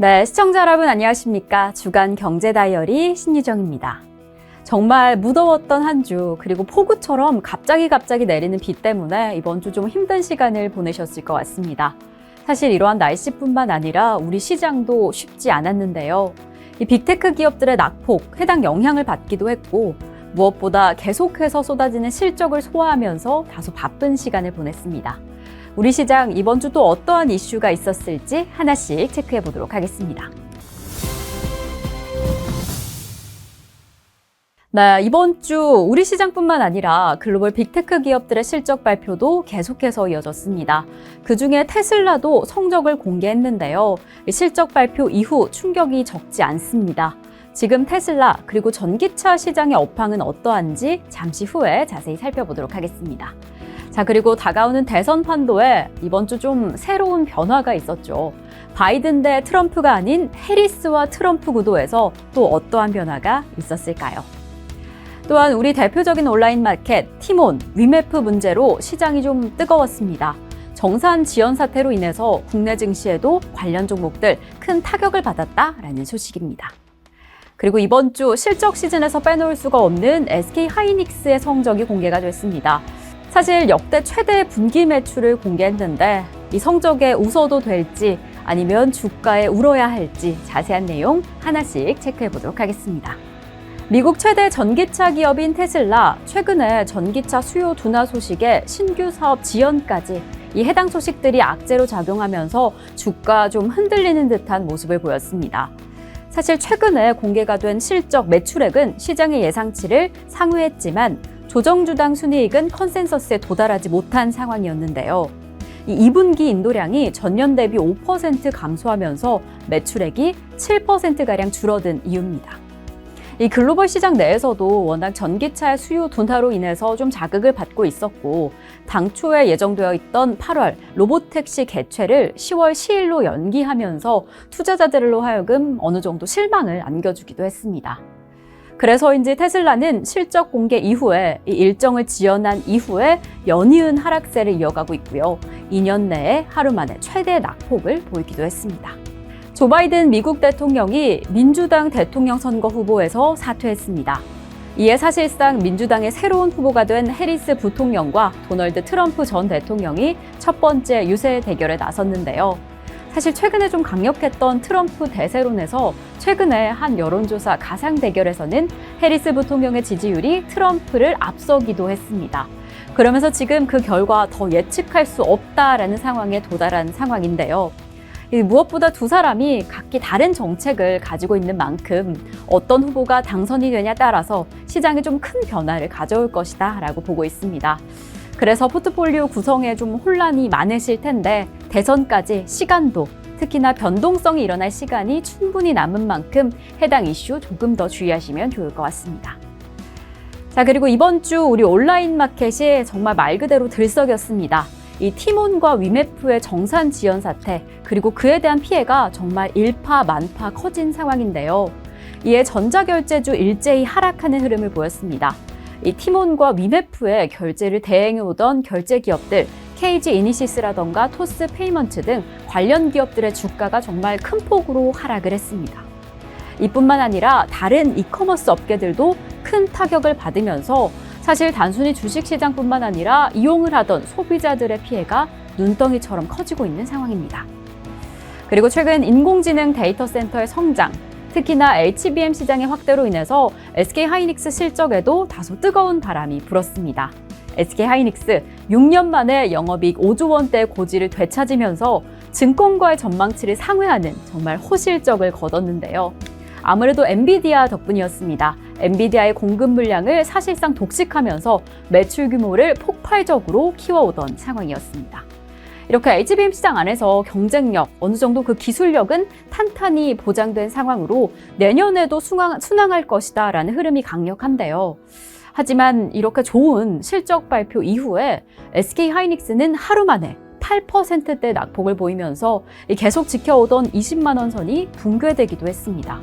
네, 시청자 여러분 안녕하십니까? 주간 경제 다이어리 신유정입니다. 정말 무더웠던 한 주, 그리고 폭우처럼 갑자기 내리는 비 때문에 이번 주 좀 힘든 시간을 보내셨을 것 같습니다. 사실 이러한 날씨뿐만 아니라 우리 시장도 쉽지 않았는데요. 이 빅테크 기업들의 낙폭, 해당 영향을 받기도 했고, 무엇보다 계속해서 쏟아지는 실적을 소화하면서 다소 바쁜 시간을 보냈습니다. 우리 시장 이번 주 또 어떠한 이슈가 있었을지 하나씩 체크해 보도록 하겠습니다. 네, 이번 주 우리 시장뿐만 아니라 글로벌 빅테크 기업들의 실적 발표도 계속해서 이어졌습니다. 그중에 테슬라도 성적을 공개했는데요. 실적 발표 이후 충격이 적지 않습니다. 지금 테슬라 그리고 전기차 시장의 업황은 어떠한지 잠시 후에 자세히 살펴보도록 하겠습니다. 자, 그리고 다가오는 대선 판도에 이번 주 좀 새로운 변화가 있었죠. 바이든 대 트럼프가 아닌 해리스와 트럼프 구도에서 또 어떠한 변화가 있었을까요? 또한 우리 대표적인 온라인 마켓 티몬, 위메프 문제로 시장이 좀 뜨거웠습니다. 정산 지연 사태로 인해서 국내 증시에도 관련 종목들 큰 타격을 받았다라는 소식입니다. 그리고 이번 주 실적 시즌에서 빼놓을 수가 없는 SK 하이닉스의 성적이 공개가 됐습니다. 사실 역대 최대 분기 매출을 공개했는데 이 성적에 웃어도 될지 아니면 주가에 울어야 할지 자세한 내용 하나씩 체크해 보도록 하겠습니다. 미국 최대 전기차 기업인 테슬라, 최근에 전기차 수요 둔화 소식에 신규 사업 지연까지 이 해당 소식들이 악재로 작용하면서 주가 좀 흔들리는 듯한 모습을 보였습니다. 사실 최근에 공개가 된 실적 매출액은 시장의 예상치를 상회했지만 조정주당 순이익은 컨센서스에 도달하지 못한 상황이었는데요. 이 2분기 인도량이 전년 대비 5% 감소하면서 매출액이 7%가량 줄어든 이유입니다. 이 글로벌 시장 내에서도 워낙 전기차의 수요 둔화로 인해서 좀 자극을 받고 있었고, 당초에 예정되어 있던 8월 로보택시 개최를 10월 10일로 연기하면서 투자자들로 하여금 어느 정도 실망을 안겨주기도 했습니다. 그래서인지 테슬라는 실적 공개 이후에 이 일정을 지연한 이후에 연이은 하락세를 이어가고 있고요. 2년 내에 하루 만에 최대 낙폭을 보이기도 했습니다. 조 바이든 미국 대통령이 민주당 대통령 선거 후보에서 사퇴했습니다. 이에 사실상 민주당의 새로운 후보가 된 해리스 부통령과 도널드 트럼프 전 대통령이 첫 번째 유세 대결에 나섰는데요. 사실 최근에 좀 강력했던 트럼프 대세론에서 최근에 한 여론조사 가상 대결에서는 해리스 부통령의 지지율이 트럼프를 앞서기도 했습니다. 그러면서 지금 그 결과 더 예측할 수 없다라는 상황에 도달한 상황인데요. 무엇보다 두 사람이 각기 다른 정책을 가지고 있는 만큼 어떤 후보가 당선이 되냐에 따라서 시장에 좀 큰 변화를 가져올 것이다 라고 보고 있습니다. 그래서 포트폴리오 구성에 좀 혼란이 많으실 텐데 대선까지 시간도 특히나 변동성이 일어날 시간이 충분히 남은 만큼 해당 이슈 조금 더 주의하시면 좋을 것 같습니다. 자, 그리고 이번 주 우리 온라인 마켓이 정말 말 그대로 들썩였습니다. 이 티몬과 위메프의 정산 지연 사태, 그리고 그에 대한 피해가 정말 일파만파 커진 상황인데요. 이에 전자결제주 일제히 하락하는 흐름을 보였습니다. 이 티몬과 위메프의 결제를 대행해오던 결제 기업들, KG 이니시스라던가 토스 페이먼트 등 관련 기업들의 주가가 정말 큰 폭으로 하락을 했습니다. 이뿐만 아니라 다른 이커머스 업계들도 큰 타격을 받으면서 사실 단순히 주식시장뿐만 아니라 이용을 하던 소비자들의 피해가 눈덩이처럼 커지고 있는 상황입니다. 그리고 최근 인공지능 데이터 센터의 성장, 특히나 HBM 시장의 확대로 인해서 SK 하이닉스 실적에도 다소 뜨거운 바람이 불었습니다. SK 하이닉스 6년 만에 영업이익 5조 원대 고지를 되찾으면서 증권가의 전망치를 상회하는 정말 호실적을 거뒀는데요. 아무래도 엔비디아 덕분이었습니다. 엔비디아의 공급 물량을 사실상 독식하면서 매출 규모를 폭발적으로 키워오던 상황이었습니다. 이렇게 HBM 시장 안에서 경쟁력, 어느 정도 그 기술력은 탄탄히 보장된 상황으로 내년에도 순항할 것이다 라는 흐름이 강력한데요. 하지만 이렇게 좋은 실적 발표 이후에 SK 하이닉스는 하루 만에 8%대 낙폭을 보이면서 계속 지켜오던 20만 원 선이 붕괴되기도 했습니다.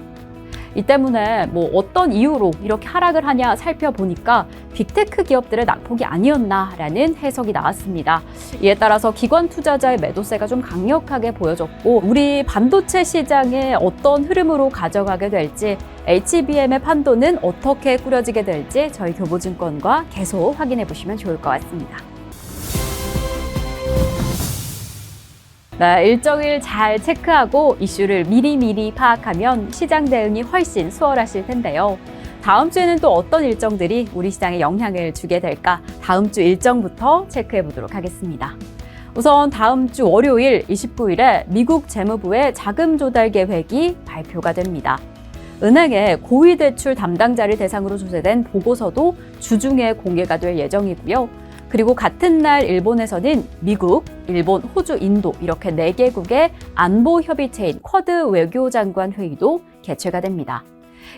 이 때문에 뭐 어떤 이유로 이렇게 하락을 하냐 살펴보니까 빅테크 기업들의 낙폭이 아니었나라는 해석이 나왔습니다. 이에 따라서 기관 투자자의 매도세가 좀 강력하게 보여졌고 우리 반도체 시장에 어떤 흐름으로 가져가게 될지 HBM의 판도는 어떻게 꾸려지게 될지 저희 교보증권과 계속 확인해 보시면 좋을 것 같습니다. 네, 일정을 잘 체크하고 이슈를 미리미리 파악하면 시장 대응이 훨씬 수월하실 텐데요. 다음 주에는 또 어떤 일정들이 우리 시장에 영향을 주게 될까? 다음 주 일정부터 체크해 보도록 하겠습니다. 우선 다음 주 월요일 29일에 미국 재무부의 자금 조달 계획이 발표가 됩니다. 은행의 고위대출 담당자를 대상으로 조사된 보고서도 주중에 공개가 될 예정이고요. 그리고 같은 날 일본에서는 미국, 일본, 호주, 인도 이렇게 4개국의 안보협의체인 쿼드 외교장관 회의도 개최가 됩니다.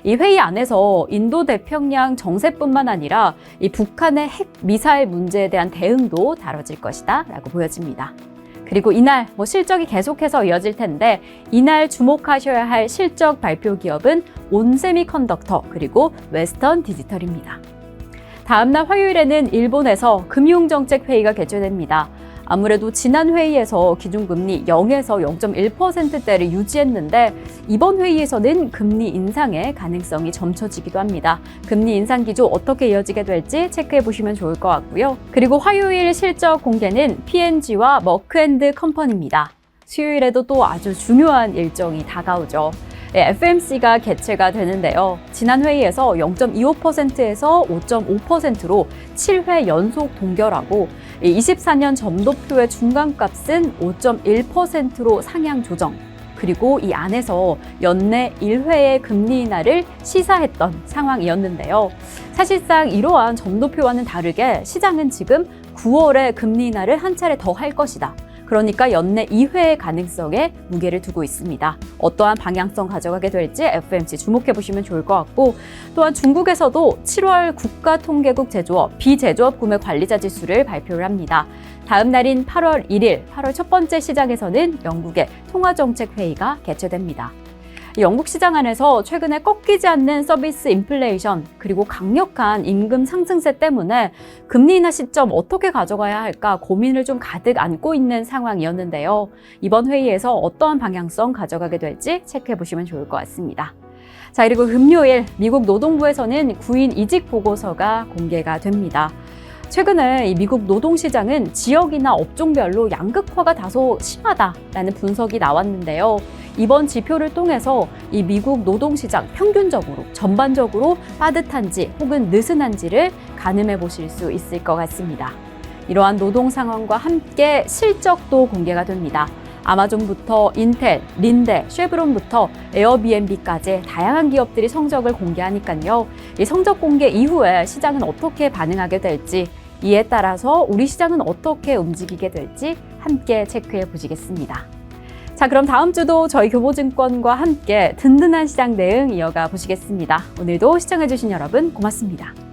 이 회의 안에서 인도 태평양 정세뿐만 아니라 이 북한의 핵 미사일 문제에 대한 대응도 다뤄질 것이다 라고 보여집니다. 그리고 이날 실적이 계속해서 이어질 텐데 이날 주목하셔야 할 실적 발표 기업은 온세미컨덕터 그리고 웨스턴 디지털입니다. 다음 날 화요일에는 일본에서 금융정책회의가 개최됩니다. 아무래도 지난 회의에서 기준금리 0에서 0.1%대를 유지했는데 이번 회의에서는 금리 인상의 가능성이 점쳐지기도 합니다. 금리 인상 기조 어떻게 이어지게 될지 체크해 보시면 좋을 것 같고요. 그리고 화요일 실적 공개는 P&G와 머크앤드컴퍼니입니다. 수요일에도 또 아주 중요한 일정이 다가오죠. FMC가 개최가 되는데요. 지난 회의에서 0.25%에서 5.5%로 7회 연속 동결하고 24년 점도표의 중간값은 5.1%로 상향 조정. 그리고 이 안에서 연내 1회의 금리 인하를 시사했던 상황이었는데요. 사실상 이러한 점도표와는 다르게 시장은 지금 9월에 금리 인하를 한 차례 더 할 것이다. 그러니까 연내 2회의 가능성에 무게를 두고 있습니다. 어떠한 방향성 가져가게 될지 FMC 주목해 보시면 좋을 것 같고 또한 중국에서도 7월 국가통계국 제조업, 비제조업 구매 관리자 지수를 발표를 합니다. 다음 날인 8월 1일, 8월 첫 번째 시장에서는 영국의 통화정책회의가 개최됩니다. 영국 시장 안에서 최근에 꺾이지 않는 서비스 인플레이션 그리고 강력한 임금 상승세 때문에 금리 인하 시점 어떻게 가져가야 할까 고민을 좀 가득 안고 있는 상황이었는데요. 이번 회의에서 어떠한 방향성 가져가게 될지 체크해 보시면 좋을 것 같습니다. 자, 그리고 금요일 미국 노동부에서는 구인 이직 보고서가 공개가 됩니다. 최근에 이 미국 노동시장은 지역이나 업종별로 양극화가 다소 심하다라는 분석이 나왔는데요. 이번 지표를 통해서 이 미국 노동시장 평균적으로, 전반적으로 빠듯한지 혹은 느슨한지를 가늠해 보실 수 있을 것 같습니다. 이러한 노동 상황과 함께 실적도 공개가 됩니다. 아마존부터 인텔, 린데, 쉐브론부터 에어비앤비까지 다양한 기업들이 성적을 공개하니까요. 이 성적 공개 이후에 시장은 어떻게 반응하게 될지 이에 따라서 우리 시장은 어떻게 움직이게 될지 함께 체크해 보시겠습니다. 자, 그럼 다음 주도 저희 교보증권과 함께 든든한 시장 대응 이어가 보시겠습니다. 오늘도 시청해 주신 여러분 고맙습니다.